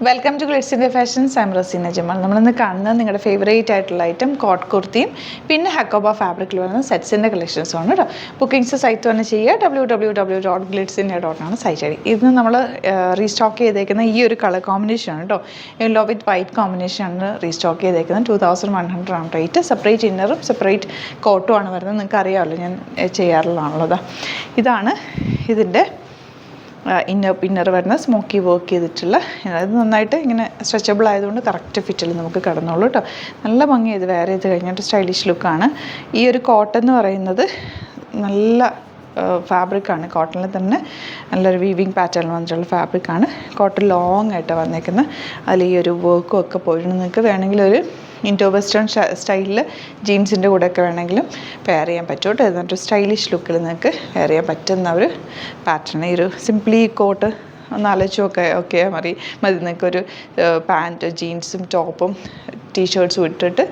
Welcome to glitz India fashions. I am Razeena Jamal. നമ്മളിന്ന് കാണുന്നത് നിങ്ങളുടെ ഫേവറേറ്റ് ആയിട്ടുള്ള ഐറ്റം കോട്ട് കുർത്തിയും പിന്നെ ഹക്കോബ ഫാബ്രിക്കിൽ വരുന്ന സെറ്റ്സിൻ്റെ കളക്ഷൻസുമാണ് കേട്ടോ. ബുക്കിംഗ്സ് സൈറ്റ് തന്നെ ചെയ്യുക. www.glitzindia.com site I D. ഇന്ന് നമ്മൾ റീസ്റ്റോക്ക് ചെയ്തേക്കുന്ന ഈ ഒരു കളർ കോമ്പിനേഷനാണ് കേട്ടോ. യെല്ലോ വിത്ത് വൈറ്റ് കോമ്പിനേഷനാണ് റീസ്റ്റോക്ക് ചെയ്തേക്കുന്നത്. 2100 ആണ് റേറ്റ്. സെപ്പറേറ്റ് ഇന്നറും സെപ്പറേറ്റ് കോട്ടും ആണ് വരുന്നത്. നിങ്ങൾക്ക് അറിയാമല്ലോ, ഞാൻ ചെയ്യാറുള്ളതാണുള്ളത്. ഇതാണ് ഇതിൻ്റെ ഇന്നർ വരുന്ന സ്മോക്കി വർക്ക് ചെയ്തിട്ടുള്ള, അത് നന്നായിട്ട് ഇങ്ങനെ സ്ട്രെച്ചബിൾ ആയതുകൊണ്ട് കറക്റ്റ് ഫിറ്റിൽ നമുക്ക് കിടന്നോളൂ കേട്ടോ. നല്ല ഭംഗി. ഇത് വേറെ ചെയ്ത് കഴിഞ്ഞിട്ട് സ്റ്റൈലിഷ് ലുക്കാണ്. ഈ ഒരു കോട്ടൺ എന്ന് പറയുന്നത് നല്ല ഫാബ്രിക്കാണ്. കോട്ടണിൽ തന്നെ നല്ലൊരു വീവിങ് പാറ്റേൺ വന്നിട്ടുള്ള ഫാബ്രിക്കാണ്. കോട്ടൺ ലോങ് ആയിട്ട് വന്നേക്കുന്നത്. അതിൽ ഈ ഒരു വർക്കും ഒക്കെ പോയിട്ട് നിങ്ങൾക്ക് വേണമെങ്കിൽ ഒരു ഇൻഡോ വെസ്റ്റേൺ സ്റ്റൈലിൽ ജീൻസിൻ്റെ കൂടെയൊക്കെ വേണമെങ്കിലും പെയർ ചെയ്യാൻ പറ്റും കേട്ടോ. എന്നിട്ട് സ്റ്റൈലിഷ് ലുക്കിൽ നിങ്ങൾക്ക് പെയർ ചെയ്യാൻ പറ്റുന്ന ഒരു പാറ്റേൺ. ഈ ഒരു സിംപ്ലി കോട്ട് ഒന്ന് ആലോചിച്ചൊക്കെ മതി നിങ്ങൾക്കൊരു പാൻറ്റ് ജീൻസും ടോപ്പും ടീഷർട്ട് വിട്ടിട്ട്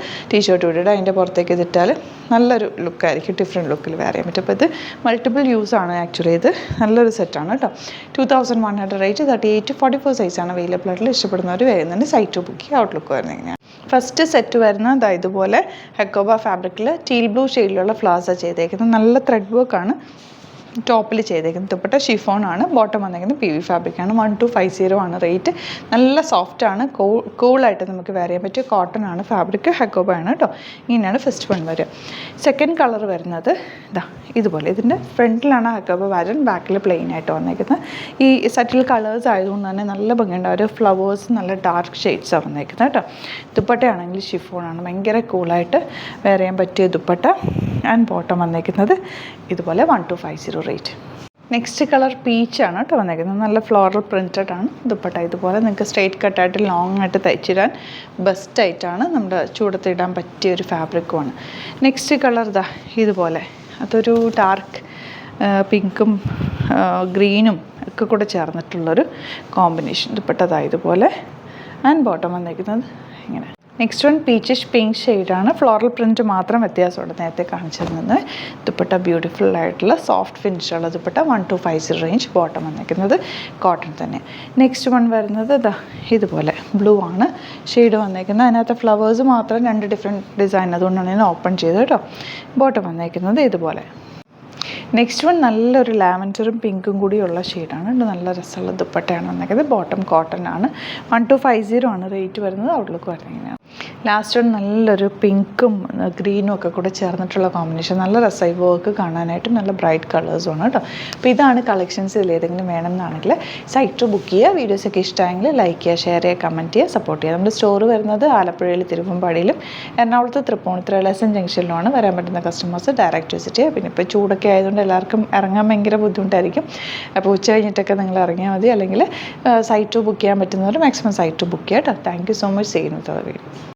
അതിൻ്റെ പുറത്തേക്ക് ഇതിട്ടാൽ നല്ലൊരു ലുക്കായിരിക്കും. ഡിഫറെൻറ്റ് ലുക്കിൽ വെയർ ചെയ്യാൻ പറ്റും. അപ്പോൾ ഇത് മൾട്ടിപ്പിൾ യൂസാണ്. ആക്ച്വലി ഇത് നല്ലൊരു സെറ്റാണ് കേട്ടോ. 2100 റേറ്റ്. 38 to 44 സൈസാണ് അവൈലബിൾ ആയിട്ടുള്ള. ഇഷ്ടപ്പെടുന്നവർ വരുന്നുണ്ട്. സൈറ്റ് ബുക്ക് ചെയ്യുക. ഔട്ട്ലുക്ക് വരുന്നത് എങ്ങനെയാണ്? ഫസ്റ്റ് സെറ്റ് വരുന്നത് ഇതുപോലെ ഹക്കോബ ഫാബ്രിക്കിൽ ടീൽ ബ്ലൂ ഷെയ്ഡിലുള്ള ഫ്ലവേഴ്സാണ് ചെയ്തേക്കുന്നത്. നല്ല ത്രെഡ് വർക്കാണ് ടോപ്പിൽ ചെയ്തേക്കുന്നത്. ദുപ്പട്ട ഷിഫോണാണ്. ബോട്ടം വന്നേക്കുന്നത് PV ഫാബ്രിക്കാണ്. 1250 ആണ് റേറ്റ്. നല്ല സോഫ്റ്റാണ്. കൂളായിട്ട് നമുക്ക് വെയർ ചെയ്യാൻ പറ്റിയ കോട്ടൺ ആണ് ഫാബ്രിക്. ഹക്കോബ ആണ് കേട്ടോ. ഇങ്ങനെയാണ് ഫസ്റ്റ് വൺ വരിക. സെക്കൻഡ് കളർ വരുന്നത് ഇതുപോലെ. ഇതിൻ്റെ ഫ്രണ്ടിലാണ് ഹക്കോബ പാറ്റേൺ, ബാക്കിൽ പ്ലെയിൻ ആയിട്ട് വന്നേക്കുന്നത്. ഈ സെറ്റിൽ കളേഴ്സ് ആയതുകൊണ്ട് തന്നെ നല്ല ഭംഗിയുണ്ട്. ഒരു ഫ്ലവേഴ്സ് നല്ല ഡാർക്ക് ഷെയ്ഡ്സാണ് വന്നേക്കുന്നത് കേട്ടോ. ദുപ്പട്ടയാണെങ്കിൽ ഷിഫോണാണ്. ഭയങ്കര കൂളായിട്ട് വെയർ ചെയ്യാൻ പറ്റിയ ദുപ്പട്ട. ആൻഡ് ബോട്ടം വന്നേക്കുന്നത് ഇതുപോലെ 1250 റേറ്റ്. നെക്സ്റ്റ് കളർ പീച്ചാണ് കേട്ടോ വന്നേക്കുന്നത്. നല്ല ഫ്ലോറൽ പ്രിൻറ്റഡ് ആണ് ദുപ്പട്ട. ഇതുപോലെ നിങ്ങൾക്ക് സ്ട്രെയിറ്റ് കട്ടായിട്ട് ലോങ് ആയിട്ട് തയ്ച്ചിടാൻ ബെസ്റ്റായിട്ടാണ്. നമ്മുടെ ചൂടത്തിടാൻ പറ്റിയ ഒരു ഫാബ്രിക്കുമാണ്. നെക്സ്റ്റ് കളർ ഇതുപോലെ. അതൊരു ഡാർക്ക് പിങ്കും ഗ്രീനും ഒക്കെ കൂടെ ചേർന്നിട്ടുള്ളൊരു കോമ്പിനേഷൻ. ദുപ്പട്ട ഇതുപോലെ. ആൻഡ് ബോട്ടം വന്നേക്കുന്നത് ഇങ്ങനെ. നെക്സ്റ്റ് വൺ പീച്ചിഷ് പിങ്ക് ഷെയ്ഡാണ്. ഫ്ലോറൽ പ്രിൻറ്റ് മാത്രം വ്യത്യാസമുണ്ട് നേരത്തെ കാണിച്ചിരുന്നത്. ദുപ്പട്ട ബ്യൂട്ടിഫുൾ ആയിട്ടുള്ള സോഫ്റ്റ് ഫിനിഷുള്ള ദുപ്പട്ട. 1250 റേഞ്ച്. ബോട്ടം വന്നിരിക്കുന്നത് കോട്ടൺ തന്നെ. നെക്സ്റ്റ് വൺ വരുന്നത് ഇതുപോലെ ബ്ലൂ ആണ് ഷെയ്ഡ് വന്നിരിക്കുന്നത്. അതിനകത്ത് ഫ്ലവേഴ്സ് മാത്രം 2 ഡിഫറെൻറ്റ് ഡിസൈൻ, അതുകൊണ്ടാണ് ഞാൻ ഓപ്പൺ ചെയ്തത് കേട്ടോ. ബോട്ടം വന്നിരിക്കുന്നത് ഇതുപോലെ. നെക്സ്റ്റ് വൺ നല്ലൊരു ലാവൻഡറും പിങ്കും കൂടിയുള്ള ഷെയ്ഡാണ്. നല്ല രസമുള്ള ദുപ്പട്ടയാണ് വന്നിരിക്കുന്നത്. ബോട്ടം കോട്ടൺ ആണ്. 1250 ആണ് റേറ്റ് വരുന്നത്. ഔട്ട്ലുക്ക് വരുന്നത് ഇങ്ങനെയാണ്. ലാസ്റ്റ് വൺ നല്ലൊരു പിങ്കും ഗ്രീനും ഒക്കെ കൂടെ ചേർന്നിട്ടുള്ള കോമ്പിനേഷൻ. നല്ല രസമായി വർക്ക് കാണാനായിട്ട്. നല്ല ബ്രൈറ്റ് കളേഴ്സുമാണ് കേട്ടോ. അപ്പോൾ ഇതാണ് കളക്ഷൻസ്. ഇതിൽ ഏതെങ്കിലും വേണമെന്നാണെങ്കിൽ സൈറ്റ് ബുക്ക് ചെയ്യുക. വീഡിയോസൊക്കെ ഇഷ്ടമായെങ്കിൽ ലൈക്ക് ചെയ്യുക, ഷെയർ ചെയ്യുക, കമൻറ്റ് ചെയ്യുക, സപ്പോർട്ട് ചെയ്യുക. നമ്മുടെ സ്റ്റോർ വരുന്നത് ആലപ്പുഴയിൽ തിരുവമ്പാടിയിലും എറണാകുളത്ത് തൃപ്പൂണിത്തുറ ലെസൺ ജംഗ്ഷനിലുമാണ്. വരാൻ പറ്റുന്ന കസ്റ്റമേഴ്സ് ഡയറക്റ്റ് വിസിറ്റ് ചെയ്യുക. പിന്നെ ഇപ്പോൾ ചൂടൊക്കെ ആയതുകൊണ്ട് എല്ലാവർക്കും ഇറങ്ങാൻ ഭയങ്കര ബുദ്ധിമുട്ടായിരിക്കും. അപ്പോൾ ഉച്ച കഴിഞ്ഞിട്ടൊക്കെ നിങ്ങൾ ഇറങ്ങിയാൽ മതി. അല്ലെങ്കിൽ സൈറ്റ് ബുക്ക് ചെയ്യാൻ പറ്റുന്നവർ മാക്സിമം സൈറ്റ് ബുക്ക് ചെയ്യുക കേട്ടോ. Thank you so much. ചെയ്യുന്നത് വീഡിയോ.